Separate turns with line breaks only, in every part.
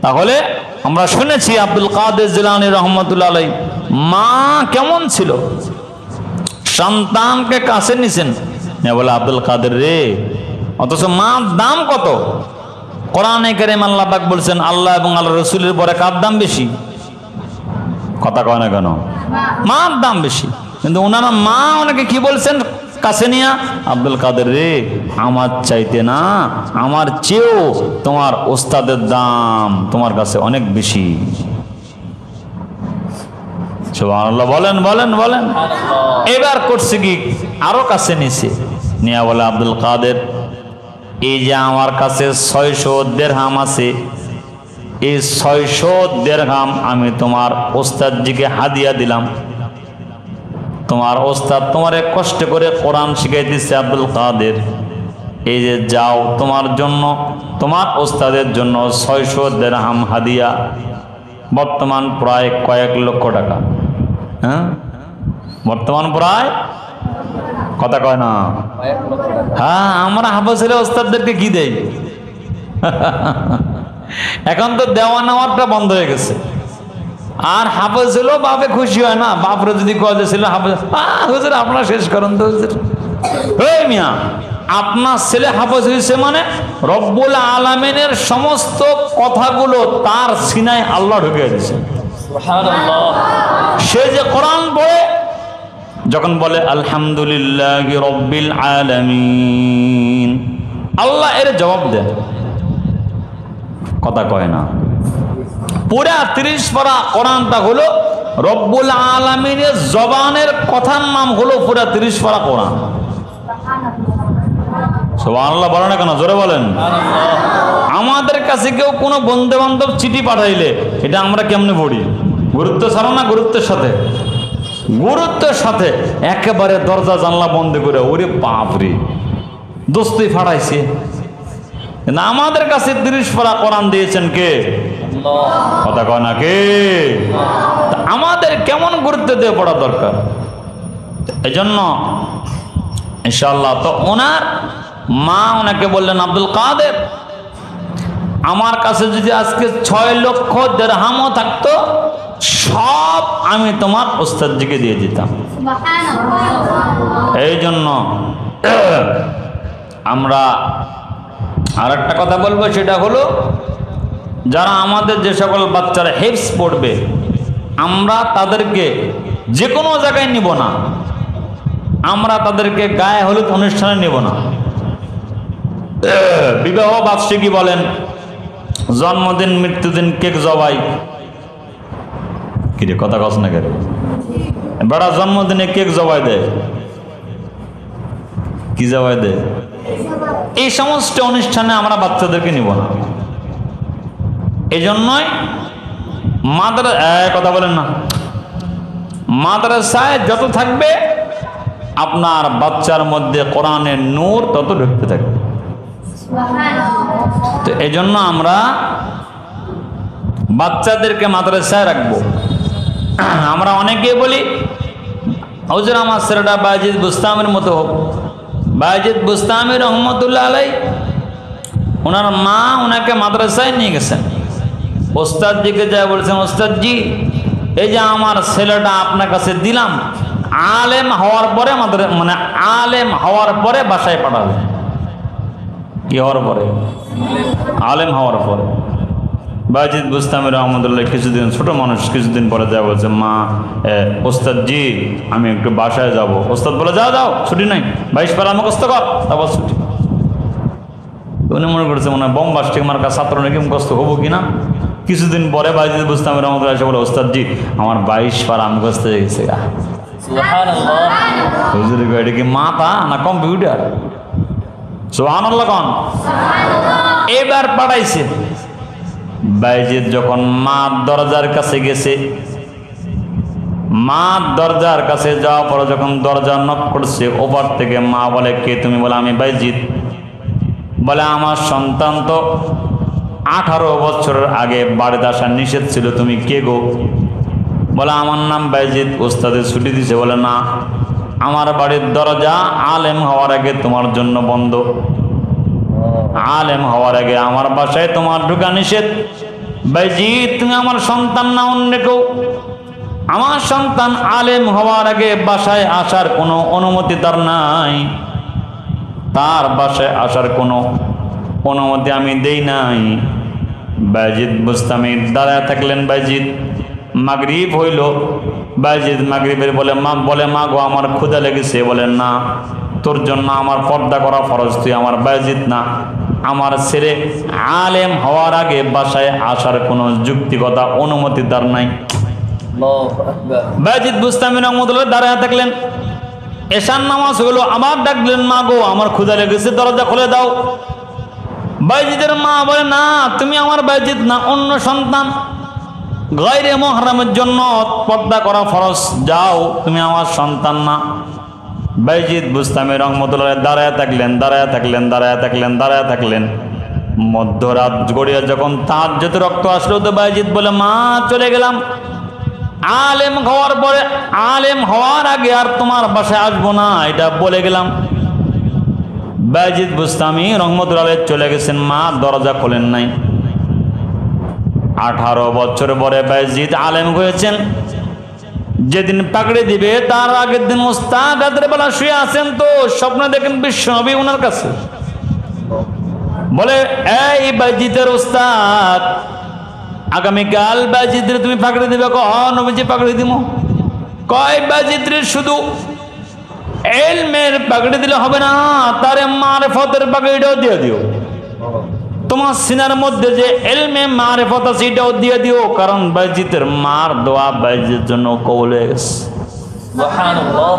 তাহলে আমরা শুনেছি আব্দুল কাদের জিলানী রহমতুল্লাহ আলাইহি মা কেমন ছিল, সন্তানকে কাছে নিছেন, বলে আব্দুল কাদের রে, অথচ মার দাম কত? কোরআনে কারীম আল্লাহ পাক বলছেন আল্লাহ এবং আল্লাহ রাসূলের পরে কার দাম বেশি? কথা কয় না কেন? মার দাম বেশি। কিন্তু ওনারা মা ওনাকে কি বলছেন কাছে নিয়া, আব্দুল কাদের রে, আমার চাইতে না, আমার চেয়েও তোমার ওস্তাদের দাম তোমার কাছে অনেক বেশি। সুবহানাল্লাহ বলেন বলেন বলেন। এবার করছে কি, আরো কাছে নিছে, নিয়া বলে আব্দুল কাদের, এই যে আমার কাছে 600 দিরহাম আছে, এই 600 দিরহাম আমি তোমার ওস্তাদজিকে হাদিয়া দিলাম। তোমার ওস্তাদ তোমারে কষ্ট করে কোরআন শিখাইতেছে আব্দুল কাদের, এই যে যাও তোমার জন্য, তোমার ওস্তাদের জন্য 600 দিরহাম হাদিয়া, বর্তমান প্রায় কয়েক লক্ষ টাকা। হ্যাঁ, বর্তমান প্রায়, কথা কয় না? হ্যাঁ, আমরা হাফেজের ওস্তাদদেরকে কি দেই? এখন তো দেওয়া নেওয়াটা বন্ধ হয়ে গেছে। আর হাফেজ হলো বাপে খুশি হয় না, বাপরে যদি কয় ছিল হাফেজ, হুজুর আপনার শেষ করেন তো হুজুর। এই মিয়া, আপনার ছেলে হাফেজ হয়েছে মানে রব্বুল আলামিনের সমস্ত কথাগুলো তার সিনায় আল্লাহ ঢুকিয়ে দিয়েছে। সে যে কোরআন পড়ে যখন বলে আলহামদুলিল্লাহি রব্বিল আলামিন, আল্লাহ এর জবাব দেয়, কথা কয় না। পুরা 30 পারা কোরআনটা হলো রব্বুল আলামিনের জবানের কথার নাম হলো পুরা 30 পারা কোরআন। সুবহানাল্লাহ বলেন না কেন? জোরে বলেন। আমাদের কাছে কেউ কোনো বন্ধু বান্ধব চিঠি পাঠাইলে এটা আমরা কেমনে পড়ি? গুরুত্ব ছাড়া না, গুরুত্বের সাথে, গুরুত্বের সাথে একেবারে দরজা জানলা বন্ধ করে, ওরে বাপরে দোস্তি ফাড়াইছে। না, আমাদের কাছে 30 পারা কোরআন দিয়েছেন কে? কথা কয় না কে? আমাদের কেমন গুরুত্ব দিয়ে পড়া দরকার। এই জন্য ইনশাআল্লাহ তো ওনার মা ওনাকে বললেন আব্দুল কাদের, আমার কাছে যদি আজকে 6 লক্ষ দিরহামও থাকতো সব আমি তোমার ওস্তাদজিকে দিয়ে দিতাম। এই জন্য আমরা আর একটা কথা বলবো, সেটা হলো যারা আমাদের যে সকল বাচ্চারা হিফজ পড়বে, আমরা তাদেরকে যে কোনো জায়গায় নিব না, আমরা তাদেরকে গায়ে হলুদ অনুষ্ঠানে নিব না, বিবাহ বার্ষিকী বলেন, জন্মদিন, মৃত্যুদিন, কেক জবাই, কিরে কথা কস না কেন? বেড়া জন্মদিনে কেক জবাই দেয়, কি জবাই দেয়? এই সমস্ত অনুষ্ঠানে আমরা বাচ্চাদেরকে নিব না। এই জন্যই কথা বলেন না, মাদ্রাসায় যত থাকবে আপনার বাচ্চার মধ্যে কোরআনের নূর তত ঢুকতে থাকবে। তো এই জন্য আমরা বাচ্চাদেরকে মাদ্রাসায় রাখবো। আমরা অনেকে বলি হুজুর আমার ছেলেটা বায়েজিদ বুস্তামের মতো হোক। বায়েজিদ বুস্তামি রহমতুল্লাহ আলাইহি ওনার মা ওনাকে মাদ্রাসায় নিয়ে গেছেন, ওস্তাদজিকে যা বলছেন, ওস্তাদজি এই যে আমার ছেলেটা আপনার কাছে দিলাম, আলেম হওয়ার পরে আলেম হওয়ার পরে বাসায় পাঠাবেন। কি হওয়ার পরে? আলেম হওয়ার পরে। বায়েজিদ বুস্তামি রহমতুল্লাহ কিছুদিন, ছোট মানুষ, কিছুদিন পরে যা বলছে, মা ওস্তাদজি আমি একটু বাসায় যাব। ওস্তাদ বলে যাও যাও, ছুটি নাই, 22 পারা মুখস্থ কর, তারপর ছুটি। উনি মনে করছে মনে হয় বোমবাস্টিক মার্কা ছাত্র নাকি মুখস্থ হবো কিনা। কিছুদিন পরে বায়েজিদ বুস্তামি রহমতুল্লাহ এসে বলে, ওস্তাদজি আমার 22 পারা মুখস্থ হয়ে গেছে। হুজুর এটা কি মাথা না কম্পিউটার? সুবহানাল্লাহ কোন? এবার পাঠাইছে। বায়েজিদ যখন মার দরজার কাছে গেছে, মার দরজার কাছে যাওয়ার পরে যখন দরজা নক করছে, ওপার থেকে মা বলে, কে তুমি? বলে আমি বায়েজিদ। বলে আমার সন্তান তো 18 বছরের আগে বাড়িতে আসা নিষেধ ছিল, তুমি কে গো? বলে আমার নাম বায়েজিদ, ওস্তাদের ছুটি দিছে। বলে না, আমার বাড়ির দরজা আলেম হওয়ার আগে তোমার জন্য বন্ধ, আলেম হওয়ার আগে আমার বাসায় তোমার ঢোকা নিষেধ। বাইজিদ তুমি আমার সন্তান না অন্য কেউ, আমার সন্তান আলেম হওয়ার আগে বাসায় আসার কোনো অনুমতি তার নাই, তার বাসায় আসার কোনো অনুমতি আমি দেই নাই। বাইজিদ বুস্তামি দাঁড়ায় থাকলেন। বাইজিদ মাগরিব হইল, বাইজিদ মাগরিবের বলে মা গো আমার ক্ষুধা লেগেছে। বলেন না, তোর জন্য আমার পর্দা করা ফরজ, তুই আমার বাইজিদ না। আমার ছেলে আলেম হওয়ার আগে বাসায় আসার কোনো যুক্তিগত অনুমতি তার নাই। বাইজিদ বুস্তামি রহমতুল্লাহ দাঁড়ায় থাকলেন। এশার নামাজ হইল, আবার ডাকলেন মা গো আমার ক্ষুধা লেগেছে, দরজা খুলে দাও। বাইজিদের মা বলে না, তুমি আমার বাইজিদ না, অন্য সন্তান, গায়রে মুহরামের জন্য পর্দা করা ফরজ, যাও, তুমি আমার সন্তান না। বাইজিদ বুস্তামি রহমতুল্লাহ দাঁড়ায় থাকলেন। মধ্যরাত গড়িয়া যখন তাহাজ্জুদের রক্ত আসলো তো বাইজিদ বলে মা চলে গেলাম, আলেম হওয়ার পরে, আলেম হওয়ার আগে আর তোমার বাসায় আসবো না, এটা বলে গেলাম। বাইজিদ বুস্তামি রহমতুল্লাহ চলে গেছেন, মা দরজা খোলেন নাই। 18 বছর পরে বাইজিদ আলেম হয়েছেন। যেদিন পাকড়ি দিবে তার আগের দিন উস্তাদ রাতের বেলা শুয়ে আছেন, তো স্বপ্ন দেখেন বিশ্বনবী ওনার কাছে। বলে এই বাইজিদের উস্তাদ, আগামীকাল বাইজিদের তুমি পাকড়ি দিবে? নবীজি পাকড়ি দিব। কয় বাইজিদের শুধু ইলমের পাগড়ি দিলে হবে না, তারে মারিফতের পাগড়িটাও দিয়ে দিও। তোমার সিনার মধ্যে যে ইলমে মারিফত আছে এটাও দিয়ে দিও, কারণ বাইজিতের মার দোয়া বাইজিতের জন্য কবুল হয়ে গেছে। সুবহানাল্লাহ।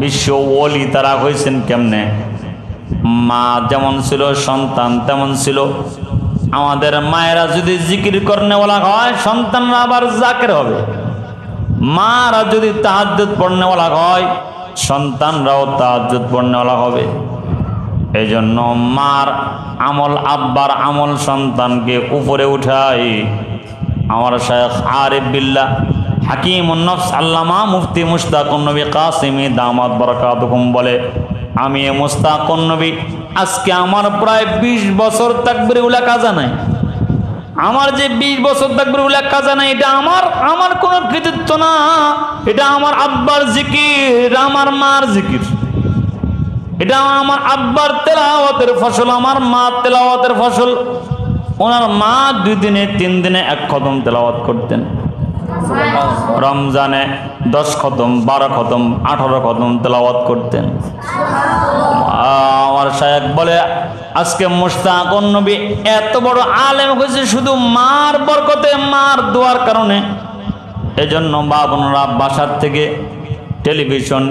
বিশ্ব ওলি তারা হয়েছেন কেমনে? মা যেমন ছিল সন্তান তেমন ছিল। আমাদের মায়েরা যদি জিকির করনে বলা হয়, সন্তানরা আবার জাকির হবে। মারা যদি তাহাজ্জুদ পড়নে বলা হয়, সন্তানরাও তাহাজ্জুদ পড়নেওয়ালা হবে। এই জন্য মার আমল, আব্বার আমল সন্তানকে উপরে উঠাই। আমার শায়খ আরিফ বিল্লাহ হাকিমুন নফস আল্লামা মুফতি মুশতাকুন নবী কাসিমি দামাত বারাকাতুহুম বলে, আমি মুশতাকুন নবী আজকে আমার প্রায় 20 বছর তাকবীর উলা কাজা নাই। আমার যে 20 বছর তাকবীর উলা কাজা নাই, এটা আমার কোনো কৃতিত্ব না, এটা আমার আব্বার জিকির, আমার মার জিকির। এটা আমার আব্বার তেলাওয়াতের ফসল, আমার মা তেলাওয়াতের ফসল। ওনার মা 2 দিনে 3 দিনে 1 খতম তেলাওয়াত করতেন। রমজানে 10 খতম, 12 খতম, 18 খতম তেলাওয়াত করতেন। আমার শায়েখ বলে আজকে মুশতাকুন নবী এত বড় আলেম হয়েছে শুধু মার বরকতে, মার দোয়ার কারণে। এজন্য মা বোনরা বাসার থেকে টেলিভিশন,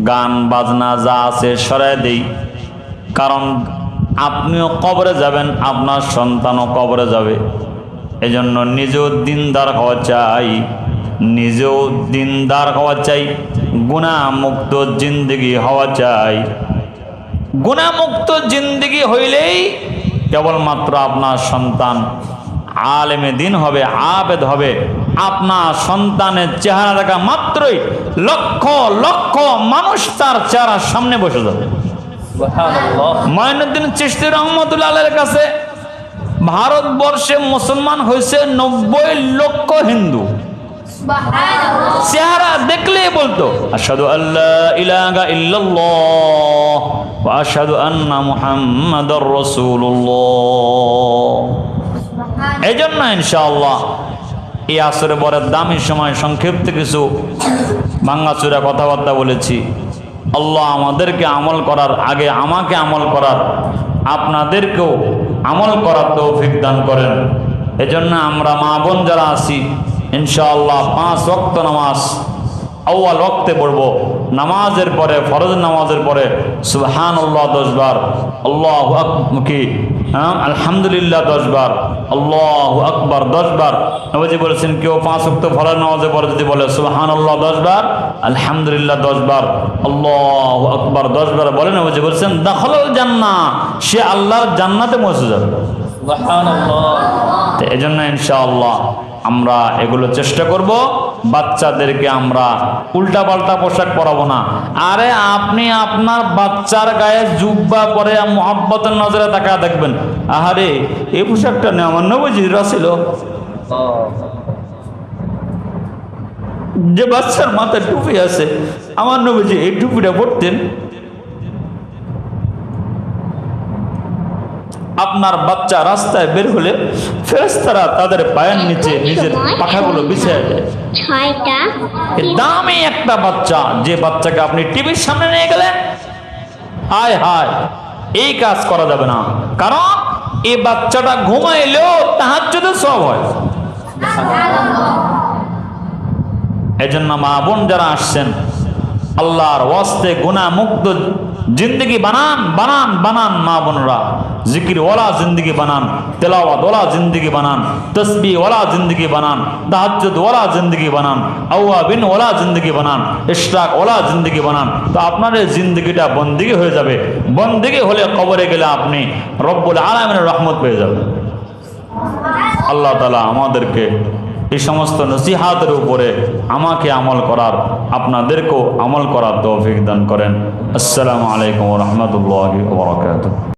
গান বাজনা যা আছে সরাই দেই, কারণ আপনিও কবরে যাবেন, আপনার সন্তানও কবরে যাবে। এজন্য নিজেও দিনদার হওয়া চাই, গুনাহমুক্ত জিন্দেগি হওয়া চাই। গুনাহমুক্ত জিন্দেগি হইলেই কেবলমাত্র আপনার সন্তান আলেমে দিন হবে, আবেদ হবে। আপনার সন্তানের চেহারা দেখা মাত্রই লক্ষ লক্ষ মানুষ তার চেহারার সামনে বসে যাবে। মঈনুদ্দিন চিশতি রহমতুল্লাহ আলাইহির কাছে ভারতবর্ষে মুসলমান হয়েছে 90 লক্ষ হিন্দু। চেহারা দেখলেই বলতো আশহাদু আল্লা ইলাহা ইল্লাল্লাহ ওয়া আশহাদু আন্না মুহাম্মাদুর রাসূলুল্লাহ। এই জন্য ইনশাআল্লাহ এই আসরে বড় দামি সময় সংক্ষিপ্ত কিছু ভাঙাচোরা কথাবার্তা বলেছি। আল্লাহ আমাদেরকে আমল করার আগে আমাকে আমল করার, আপনাদেরকেও আমল করার তৌফিক দান করেন। এজন্য আমরা মা বোন যারা আছি ইনশাআল্লাহ 5 ওয়াক্ত নামাজ আউয়াল ওয়াক্তে পড়ব। নামাজের পরে, ফরজ নামাজের পরে সুবহানাল্লাহ 10 বার, আল্লাহু আকবার কি আলহামদুলিল্লাহ 10 বার, আল্লাহু আকবার 10 বার। নবীজি বলেছেন কেউ 5 ওয়াক্ত ফরজ নামাজের পরে যদি বলে সুবহানাল্লাহ 10 বার, আলহামদুলিল্লাহ 10 বার, আল্লাহু আকবার 10 বার বলে, নবীজি বলেছেন দাখালাল জান্নাহ, সে আল্লাহর জান্নাতে পৌঁছে যাবে। সুবহানাল্লাহ। তো এজন্য ইনশাআল্লাহ আমরা এগুলো চেষ্টা করব। বাচ্চাদেরকে আমরা উল্টাপাল্টা পোশাক পরাবো না। আরে আপনি আপনার বাচ্চার গায়ে জুব্বা পরে মুহাব্বতের নজরে তাকায় দেখবেন, আহারে এই পোশাকটা নেই আমার নবীজির ছিল, যে বাচ্চার মাথায় টুপি আছে, আমার নবীজি এই টুপিটা পরতেন। আপনার বাচ্চা রাস্তায় বের হলে ফেরেশতারা তাদের পায়ের নিচে নিজের পাখাগুলো বিছিয়ে দেয়। দামি একটা বাচ্চা, যে বাচ্চাকে আপনি টিভির সামনে নিয়ে গেলেন, হায় হায়, এই কাজ করা যাবে না, কারণ এই বাচ্চাটা ঘুমাইলেও তাহাজ্জুদের সওয়াব হয়। এজন্য মা বোন যারা আসছেন, আল্লাহর ওয়াস্তে গুনাহ মুক্ত জিন্দগি বানান, বানান, বানান। মা বোনরা জিকির ওয়ালা জিন্দগি বানান, তেলাওয়াত ওয়ালা জিন্দগি বানান, তসবিহ ওয়ালা জিন্দগি বানান, তাহাজ্জুদ ওয়ালা জিন্দগি বানান, আওয়াবিন ওয়ালা জিন্দগি বানান, ইশরাক ওয়ালা জিন্দগি বানান। তো আপনার এই জিন্দগিটা বন্দেগি হয়ে যাবে। বন্দেগি হলে কবরে গেলে আপনি রব্বুল আলামিনের রহমত পেয়ে যাবেন। আল্লাহ তাআলা আমাদেরকে এই সমস্ত নসিহাতের উপরে আমাকে আমল করার, আপনাদেরকেও আমল করার তৌফিক দান করেন। আসসালামু আলাইকুম ওয়া রাহমাতুল্লাহি ওয়া বারাকাতুহু।